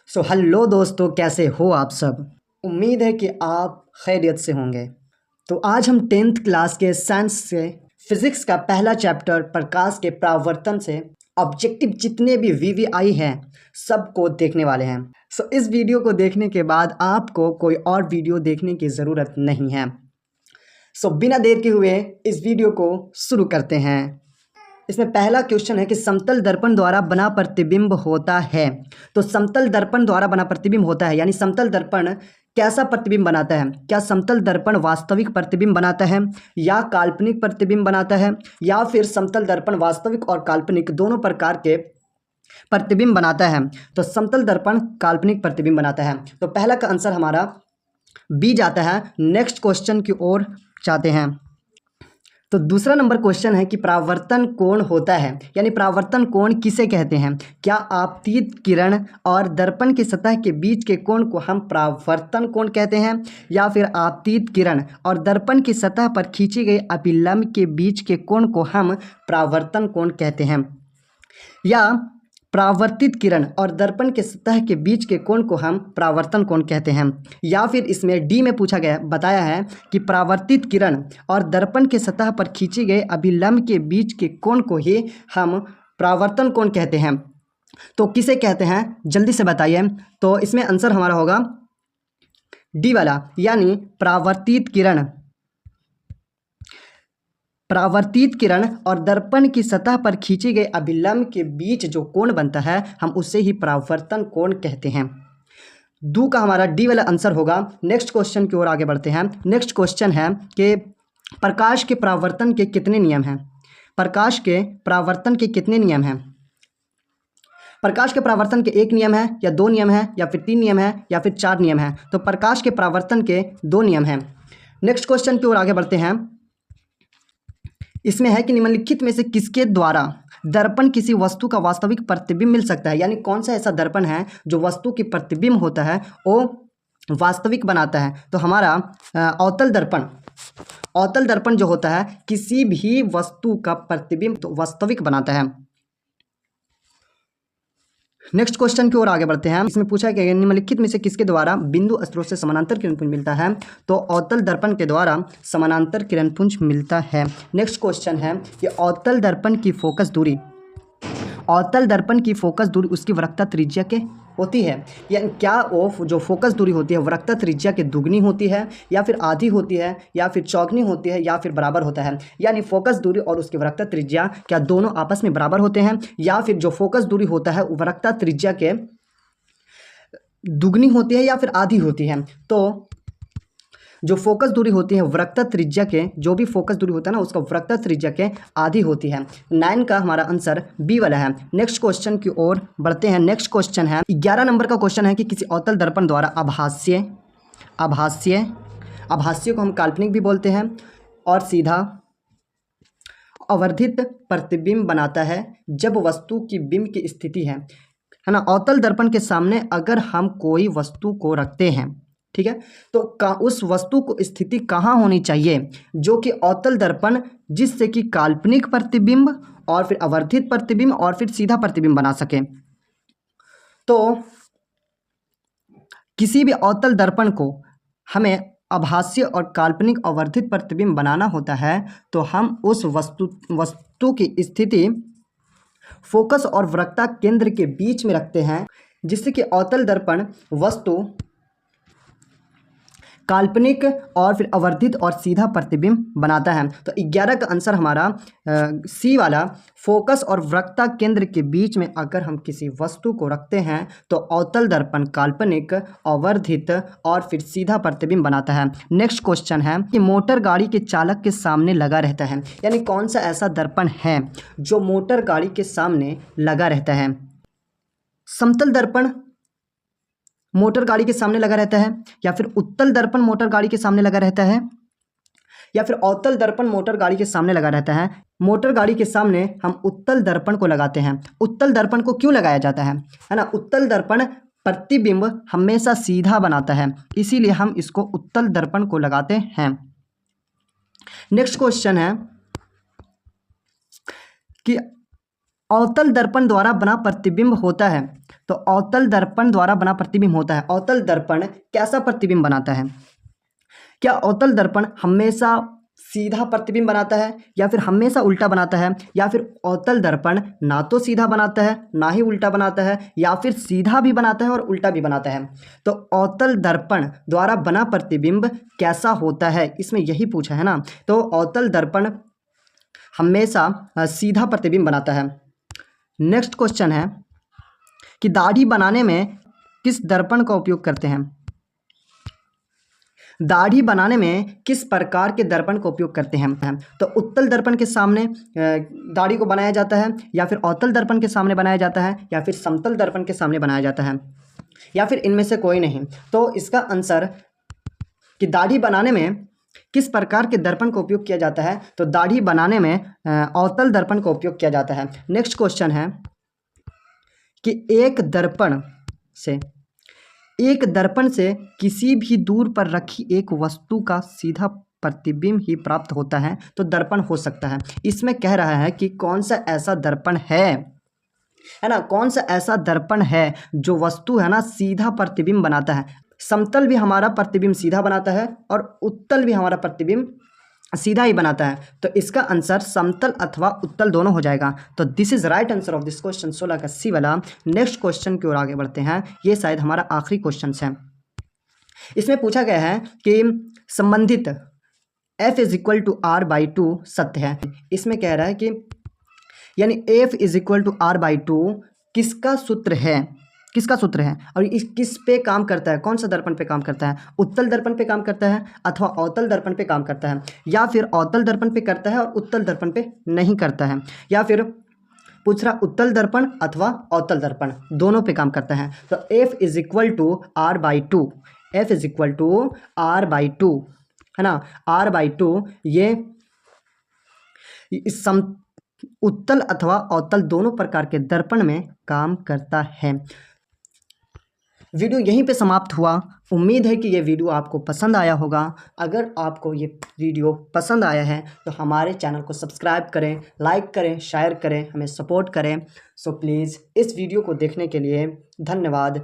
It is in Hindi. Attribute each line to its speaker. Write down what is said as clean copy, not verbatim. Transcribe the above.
Speaker 1: हेलो दोस्तों, कैसे हो आप सब। उम्मीद है कि आप खैरियत से होंगे। तो आज हम 10th क्लास के साइंस से फिजिक्स का पहला चैप्टर प्रकाश के परावर्तन से ऑब्जेक्टिव जितने भी वीवीआई हैं सबको देखने वाले हैं। इस वीडियो को देखने के बाद आपको कोई और वीडियो देखने की ज़रूरत नहीं है। बिना देर के हुए इस वीडियो को शुरू करते हैं। इसमें पहला क्वेश्चन है कि समतल दर्पण द्वारा बना प्रतिबिंब होता है। तो समतल दर्पण द्वारा बना प्रतिबिंब होता है, यानी समतल दर्पण कैसा प्रतिबिंब बनाता है। क्या समतल दर्पण वास्तविक प्रतिबिंब बनाता है या काल्पनिक प्रतिबिंब बनाता है, या फिर समतल दर्पण वास्तविक और काल्पनिक दोनों प्रकार के प्रतिबिंब बनाता है। तो समतल दर्पण काल्पनिक प्रतिबिंब बनाता है। तो पहला का आंसर हमारा बी जाता है। नेक्स्ट क्वेश्चन की ओर जाते हैं। तो दूसरा नंबर क्वेश्चन है कि परावर्तन कोण होता है, यानी परावर्तन कोण किसे कहते हैं। क्या आपतित किरण और दर्पण की सतह के बीच के कोण को हम परावर्तन कोण कहते हैं, या फिर आपतित किरण और दर्पण की सतह पर खींची गई अभिलंब के बीच के कोण को हम परावर्तन कोण कहते हैं, या परावर्तित किरण और दर्पण के सतह के बीच के कोण को हम परावर्तन कोण कहते हैं, या फिर इसमें डी में पूछा गया बताया है कि परावर्तित किरण और दर्पण के सतह पर खींचे गए अभिलंब के बीच के कोण को ही हम परावर्तन कोण कहते हैं। तो किसे कहते हैं जल्दी से बताइए। तो इसमें आंसर हमारा होगा डी वाला, यानी परावर्तित किरण और दर्पण की सतह पर खींचे गए अभिलंब के बीच जो कोण बनता है हम उसे ही परावर्तन कोण कहते हैं। दो का हमारा डी वाला आंसर होगा। नेक्स्ट क्वेश्चन की ओर आगे बढ़ते हैं। नेक्स्ट क्वेश्चन है कि प्रकाश के परावर्तन के कितने नियम हैं। प्रकाश के परावर्तन के कितने नियम हैं। प्रकाश के परावर्तन के एक नियम है, या दो नियम है, या फिर तीन नियम है, या फिर चार नियम है। तो प्रकाश के परावर्तन के दो नियम हैं। नेक्स्ट क्वेश्चन की ओर आगे बढ़ते हैं। इसमें है कि निम्नलिखित में से किसके द्वारा दर्पण किसी वस्तु का वास्तविक प्रतिबिंब मिल सकता है, यानी कौन सा ऐसा दर्पण है जो वस्तु की प्रतिबिंब होता है वो वास्तविक बनाता है। तो हमारा अवतल दर्पण जो होता है किसी भी वस्तु का प्रतिबिंब तो वास्तविक बनाता है। नेक्स्ट क्वेश्चन की ओर आगे बढ़ते हैं। इसमें पूछा गया निम्नलिखित में से किसके द्वारा बिंदु स्रोत से समानांतर किरणपुंज मिलता है। तो अवतल दर्पण के द्वारा समानांतर किरणपुंज मिलता है। नेक्स्ट क्वेश्चन है कि अवतल दर्पण की फोकस दूरी उसकी वक्रता त्रिज्या के होती है, या क्या वो जो फोकस दूरी होती है वक्रता त्रिज्या के दुगनी होती है, या फिर आधी होती है, या फिर चौगुनी होती है, या फिर बराबर होता है। यानी फोकस दूरी और उसकी वक्रता त्रिज्या क्या दोनों आपस में बराबर होते हैं, या फिर जो फोकस दूरी होता है वक्रता त्रिज्या के दुगनी होती है या फिर आधी होती है। तो जो फोकस दूरी होती है वक्रता त्रिज्या के, जो भी फोकस दूरी होता है ना उसका वक्रता त्रिज्या के आधी होती है। 9 का हमारा आंसर बी वाला है। नेक्स्ट क्वेश्चन की ओर बढ़ते हैं। नेक्स्ट क्वेश्चन है 11 नंबर का क्वेश्चन है कि किसी अवतल दर्पण द्वारा आभास्य को हम काल्पनिक भी बोलते हैं और सीधा अवर्धित प्रतिबिंब बनाता है जब वस्तु की बिंब की स्थिति है ना। अवतल दर्पण के सामने अगर हम कोई वस्तु को रखते हैं, ठीक है, तो उस वस्तु को स्थिति कहाँ होनी चाहिए जो कि अवतल दर्पण जिससे कि काल्पनिक प्रतिबिंब और फिर अवर्धित प्रतिबिंब और फिर सीधा प्रतिबिंब बना सके। तो किसी भी अवतल दर्पण को हमें आभासी और काल्पनिक अवर्धित प्रतिबिंब बनाना होता है तो हम उस वस्तु की स्थिति फोकस और वक्रता केंद्र के बीच में रखते हैं, जिससे कि अवतल दर्पण वस्तु काल्पनिक और फिर अवर्धित और सीधा प्रतिबिंब बनाता है। तो 11 का आंसर हमारा सी वाला, फोकस और वक्रता केंद्र के बीच में अगर हम किसी वस्तु को रखते हैं तो अवतल दर्पण काल्पनिक, अवर्धित और फिर सीधा प्रतिबिंब बनाता है। नेक्स्ट क्वेश्चन है कि मोटर गाड़ी के चालक के सामने लगा रहता है, यानी कौन सा ऐसा दर्पण है जो मोटर गाड़ी के सामने लगा रहता है। समतल दर्पण मोटर गाड़ी के सामने लगा रहता है, या फिर उत्तल दर्पण मोटर गाड़ी के सामने लगा रहता है, या फिर अवतल दर्पण मोटर गाड़ी के सामने लगा रहता है। मोटर गाड़ी के सामने हम उत्तल दर्पण को लगाते हैं। उत्तल दर्पण को क्यों लगाया जाता है ना। उत्तल दर्पण प्रतिबिंब हमेशा सीधा बनाता है, इसीलिए हम इसको उत्तल दर्पण को लगाते हैं। नेक्स्ट क्वेश्चन है कि अवतल दर्पण द्वारा बना प्रतिबिंब होता है तो अवतल दर्पण द्वारा बना प्रतिबिंब होता है। अवतल दर्पण कैसा प्रतिबिंब बनाता है? क्या अवतल दर्पण हमेशा सीधा प्रतिबिंब बनाता है या फिर हमेशा उल्टा बनाता है, या फिर अवतल दर्पण ना तो सीधा बनाता है ना ही उल्टा बनाता है, या फिर सीधा भी बनाता है और उल्टा भी बनाता है? तो अवतल दर्पण द्वारा बना प्रतिबिंब कैसा होता है, इसमें यही पूछा है ना। तो अवतल दर्पण हमेशा सीधा प्रतिबिंब बनाता है। नेक्स्ट क्वेश्चन है कि दाढ़ी बनाने में किस दर्पण का उपयोग करते हैं? दाढ़ी बनाने में किस प्रकार के दर्पण का उपयोग करते हैं? तो उत्तल दर्पण के सामने दाढ़ी को बनाया जाता है, या फिर अवतल दर्पण के सामने बनाया जाता है, या फिर समतल दर्पण के सामने बनाया जाता है, या फिर इनमें से कोई नहीं? तो इसका आंसर कि दाढ़ी बनाने में किस प्रकार के दर्पण का उपयोग किया जाता है, तो दाढ़ी बनाने में अवतल दर्पण का उपयोग किया जाता है। नेक्स्ट क्वेश्चन है कि एक दर्पण से किसी भी दूर पर रखी एक वस्तु का सीधा प्रतिबिंब ही प्राप्त होता है तो दर्पण हो सकता है। इसमें कह रहा है कि कौन सा ऐसा दर्पण है ना, कौन सा ऐसा दर्पण है जो वस्तु है ना सीधा प्रतिबिंब बनाता है। समतल भी हमारा प्रतिबिंब सीधा बनाता है और उत्तल भी हमारा प्रतिबिंब सीधा ही बनाता है, तो इसका आंसर समतल अथवा उत्तल दोनों हो जाएगा। तो this is right answer of this question 16 का सी वाला। नेक्स्ट क्वेश्चन की ओर आगे बढ़ते हैं, ये शायद हमारा आखिरी क्वेश्चन है। इसमें पूछा गया है कि संबंधित f is equal to R by two सत्य है। इसमें कह रहा है कि यानी f is equal to R by two किसका सूत्र है, किसका सूत्र है, और इस किस पे काम करता है, कौन सा दर्पण पे काम करता है? उत्तल दर्पण पे काम करता है अथवा अवतल दर्पण पे काम करता है, या फिर अवतल दर्पण पे करता है और उत्तल दर्पण पे नहीं करता है, या फिर पूछ रहा उत्तल दर्पण अथवा अवतल दर्पण दोनों पे काम करता है। तो f is equal to R by two, F is equal to R by two है ना, आर बाई टू ये इस उत्तल अथवा अवतल दोनों प्रकार के दर्पण में काम करता है। वीडियो यहीं पे समाप्त हुआ। उम्मीद है कि ये वीडियो आपको पसंद आया होगा। अगर आपको ये वीडियो पसंद आया है तो हमारे चैनल को सब्सक्राइब करें, लाइक करें, शेयर करें, हमें सपोर्ट करें। सो प्लीज़ इस वीडियो को देखने के लिए धन्यवाद।